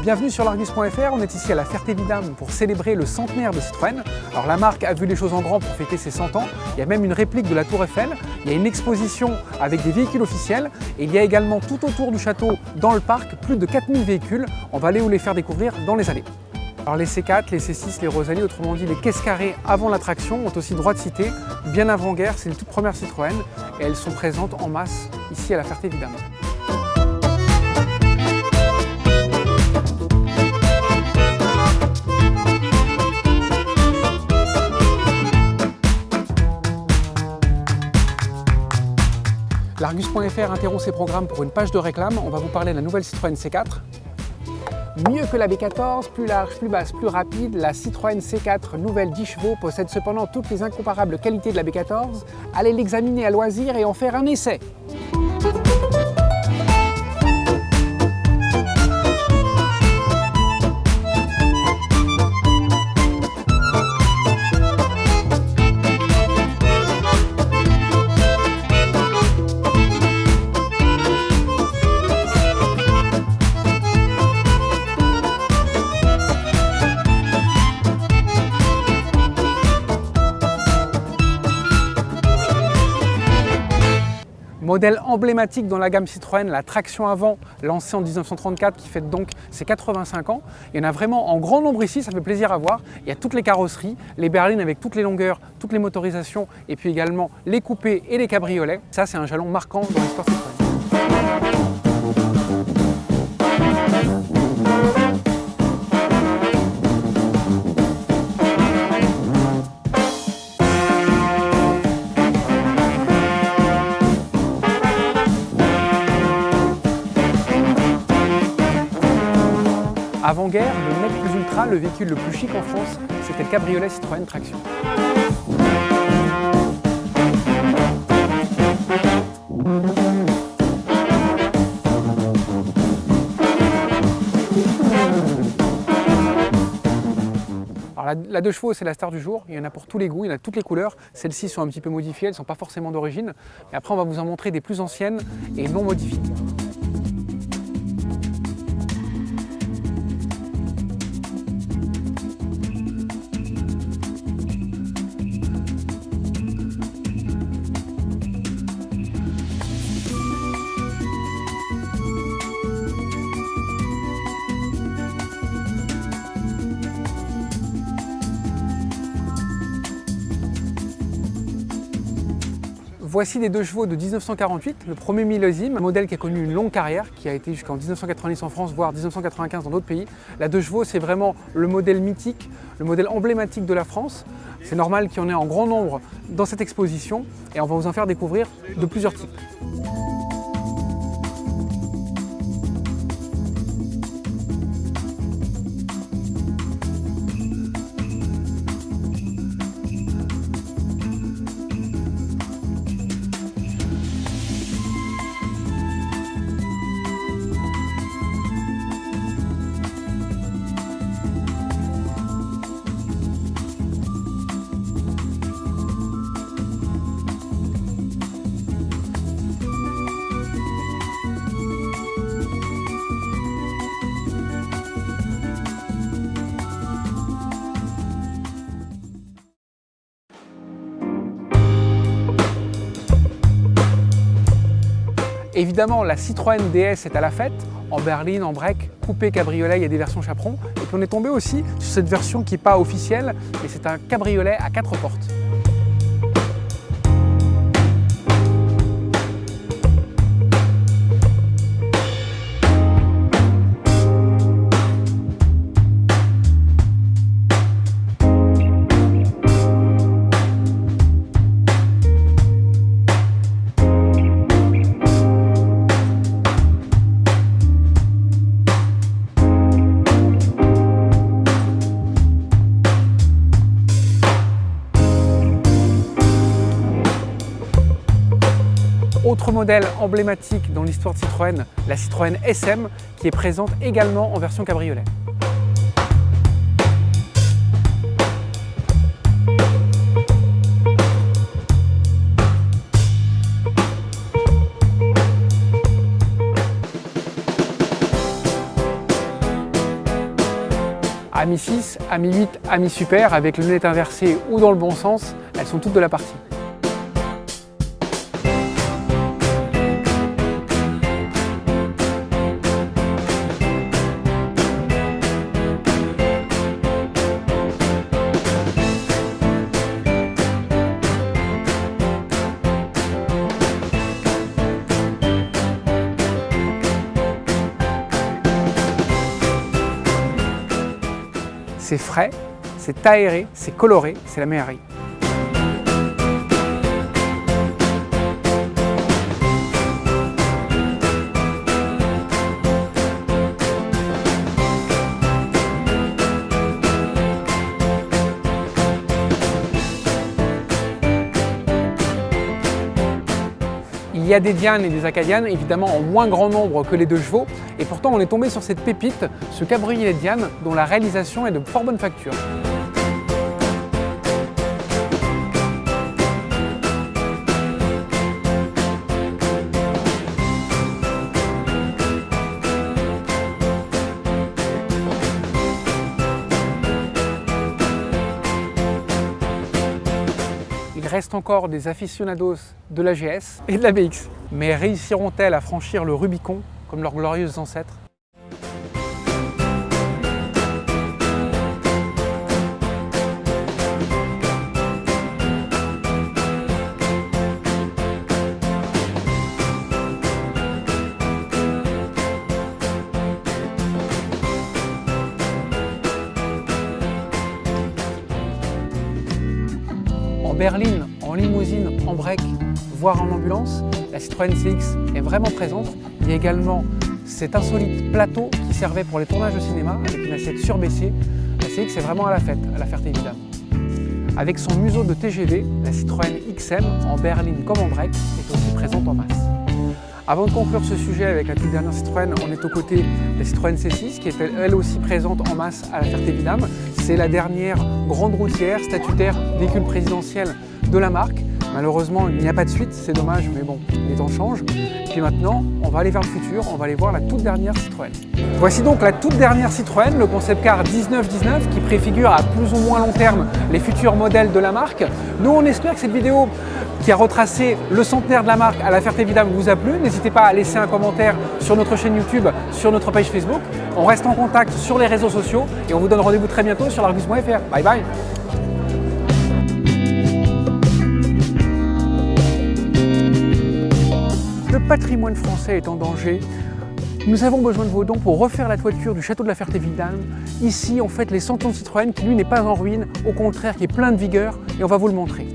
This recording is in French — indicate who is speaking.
Speaker 1: Bienvenue sur l'Argus.fr, on est ici à la Ferté-Vidame pour célébrer le centenaire de Citroën. Alors la marque a vu les choses en grand pour fêter ses 100 ans, il y a même une réplique de la Tour Eiffel, il y a une exposition avec des véhicules officiels et il y a également tout autour du château, dans le parc, plus de 4000 véhicules. On va aller vous les faire découvrir dans les allées. Alors les C4, les C6, les Rosalie, autrement dit les caisses carrées avant l'attraction, ont aussi droit de citer, bien avant-guerre, c'est les toutes premières Citroën et elles sont présentes en masse ici à la Ferté-Vidame. L'Argus.fr interrompt ses programmes pour une page de réclame. On va vous parler de la nouvelle Citroën C4. Mieux que la B14, plus large, plus basse, plus rapide, la Citroën C4 nouvelle 10 chevaux possède cependant toutes les incomparables qualités de la B14. Allez l'examiner à loisir et en faire un essai. Modèle emblématique dans la gamme Citroën, la traction avant, lancée en 1934, qui fête donc ses 85 ans. Il y en a vraiment en grand nombre ici, ça fait plaisir à voir. Il y a toutes les carrosseries, les berlines avec toutes les longueurs, toutes les motorisations, et puis également les coupés et les cabriolets. Ça, c'est un jalon marquant dans l'histoire Citroën. Avant-guerre, le mec plus ultra, le véhicule le plus chic en France, c'était le cabriolet Citroën Traction. Alors la 2 chevaux, c'est la star du jour, il y en a pour tous les goûts, il y en a toutes les couleurs. Celles-ci sont un petit peu modifiées, elles ne sont pas forcément d'origine. Mais après, on va vous en montrer des plus anciennes et non modifiées. Voici des 2 chevaux de 1948, le premier millésime, un modèle qui a connu une longue carrière, qui a été jusqu'en 1990 en France, voire 1995 dans d'autres pays. La 2 chevaux, c'est vraiment le modèle mythique, le modèle emblématique de la France. C'est normal qu'il y en ait en grand nombre dans cette exposition et on va vous en faire découvrir de plusieurs types. Évidemment, la Citroën DS est à la fête, en berline, en break, coupé, cabriolet, il y a des versions chaperon. Et puis on est tombé aussi sur cette version qui n'est pas officielle, mais c'est un cabriolet à 4 portes. Autre modèle emblématique dans l'histoire de Citroën, la Citroën SM, qui est présente également en version cabriolet. AMI 6, AMI 8, AMI Super, avec le lunette inversée ou dans le bon sens, elles sont toutes de la partie. C'est frais, c'est aéré, c'est coloré, c'est la meilleure. Il y a des Diane et des Acadiane, évidemment en moins grand nombre que les 2 chevaux, et pourtant on est tombé sur cette pépite, ce cabriolet Diane, dont la réalisation est de fort bonne facture. Il reste encore des aficionados de la GS et de la BX. Mais réussiront-elles à franchir le Rubicon comme leurs glorieux ancêtres ? En berline, en limousine, en break, voire en ambulance, la Citroën CX est vraiment présente. Il y a également cet insolite plateau qui servait pour les tournages de cinéma avec une assiette surbaissée. La CX est vraiment à la fête, à la Ferté-Vidame. Avec son museau de TGV, la Citroën XM, en berline comme en break, est aussi présente en masse. Avant de conclure ce sujet avec la toute dernière Citroën, on est aux côtés de la Citroën C6 qui est elle aussi présente en masse à la Ferté-Vidame. C'est la dernière grande routière statutaire véhicule présidentiel de la marque. Malheureusement, il n'y a pas de suite, c'est dommage, mais bon, les temps changent. Et puis maintenant, on va aller vers le futur, on va aller voir la toute dernière Citroën. Voici donc la toute dernière Citroën, le concept car 1919, qui préfigure à plus ou moins long terme les futurs modèles de la marque. Nous, on espère que cette vidéo qui a retracé le centenaire de la marque à la Ferté-Vidame vous a plu. N'hésitez pas à laisser un commentaire sur notre chaîne YouTube, sur notre page Facebook. On reste en contact sur les réseaux sociaux et on vous donne rendez-vous très bientôt sur l'Argus.fr. Bye bye. Le patrimoine français est en danger. Nous avons besoin de vos dons pour refaire la toiture du château de la Ferté-Vidame. Ici, on fête les 100 ans de Citroën qui, lui, n'est pas en ruine, au contraire, qui est plein de vigueur, et on va vous le montrer.